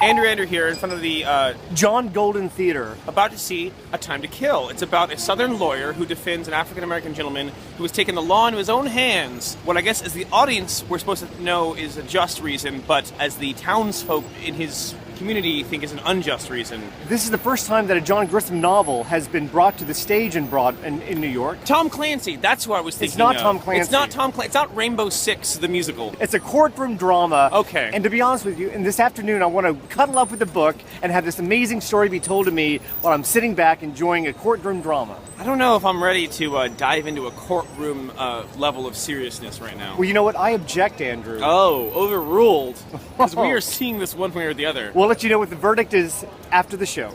Andrew here in front of the John Golden Theater. About to see A Time to Kill. It's about a Southern lawyer who defends an African-American gentleman who has taken the law into his own hands. What I guess as the audience we're supposed to know is a just reason, but as the townsfolk in his community think is an unjust reason. This is the first time that a John Grisham novel has been brought to the stage in New York. Tom Clancy, that's who I was thinking It's not of. Tom Clancy. It's not Tom Clancy. It's not Rainbow Six, the musical. It's a courtroom drama. Okay. And to be honest with you, and this afternoon I want to cuddle up with the book and have this amazing story be told to me while I'm sitting back enjoying a courtroom drama. I don't know if I'm ready to dive into a courtroom level of seriousness right now. Well, you know what? I object, Andrew. Oh, overruled. Because we are seeing this one way or the other. We'll let you know what the verdict is after the show.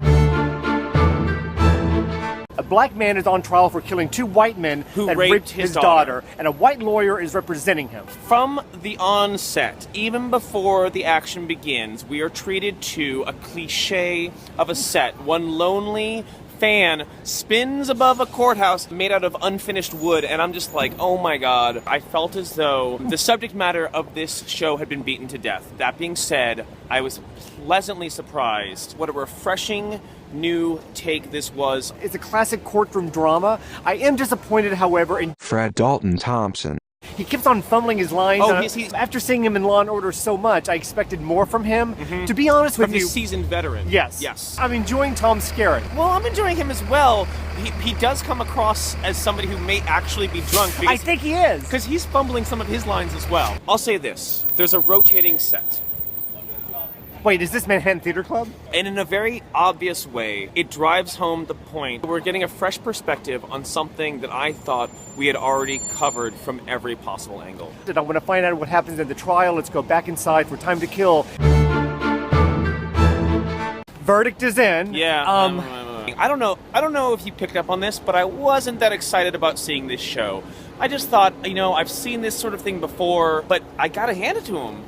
A black man is on trial for killing two white men who that raped his daughter, and a white lawyer is representing him. From the onset, even before the action begins, we are treated to a cliche of a set. One lonely fan spins above a courthouse made out of unfinished wood, and I'm just like, oh my god. I felt as though the subject matter of this show had been beaten to death. That being said, I was pleasantly surprised. What a refreshing new take this was. It's a classic courtroom drama. I am disappointed, however, in Fred Dalton Thompson. He keeps on fumbling his lines. Oh, he's after seeing him in Law & Order so much, I expected more from him. Mm-hmm. To be honest with you. From the seasoned veteran. Yes. Yes. I'm enjoying Tom Skerritt. Well, I'm enjoying him as well. He does come across as somebody who may actually be drunk. I think he is. Because he's fumbling some of his lines as well. I'll say this. There's a rotating set. Wait, is this Manhattan Theater Club? And in a very obvious way, it drives home the point. We're getting a fresh perspective on something that I thought we had already covered from every possible angle. I want to find out what happens at the trial. Let's go back inside for Time to Kill. Verdict is in. Yeah. I don't know if you picked up on this, but I wasn't that excited about seeing this show. I just thought, I've seen this sort of thing before, but I gotta hand it to him.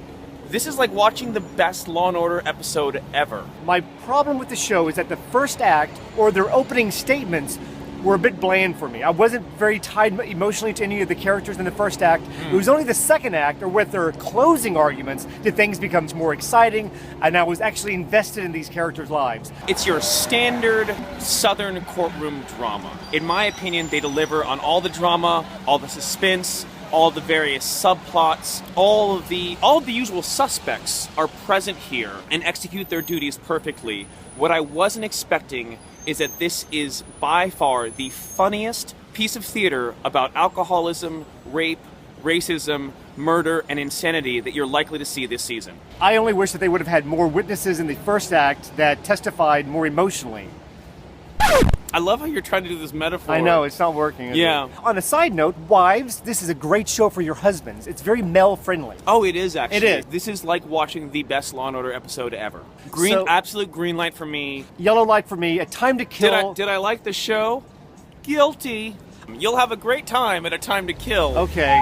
This is like watching the best Law & Order episode ever. My problem with the show is that the first act, or their opening statements, were a bit bland for me. I wasn't very tied emotionally to any of the characters in the first act. It was only the second act, or with their closing arguments, that things become more exciting, and I was actually invested in these characters' lives. It's your standard Southern courtroom drama. In my opinion, they deliver on all the drama, all the suspense, all the various subplots, all of the usual suspects are present here and execute their duties perfectly. What I wasn't expecting is that this is by far the funniest piece of theater about alcoholism, rape, racism, murder, and insanity that you're likely to see this season. I only wish that they would have had more witnesses in the first act that testified more emotionally. I love how you're trying to do this metaphor. I know, it's not working. Yeah. On a side note, wives, this is a great show for your husbands. It's very male-friendly. Oh, it is actually. It is. This is like watching the best Law & Order episode ever. Absolute green light for me. Yellow light for me. A Time to Kill. Did I like the show? Guilty. You'll have a great time at A Time to Kill. Okay.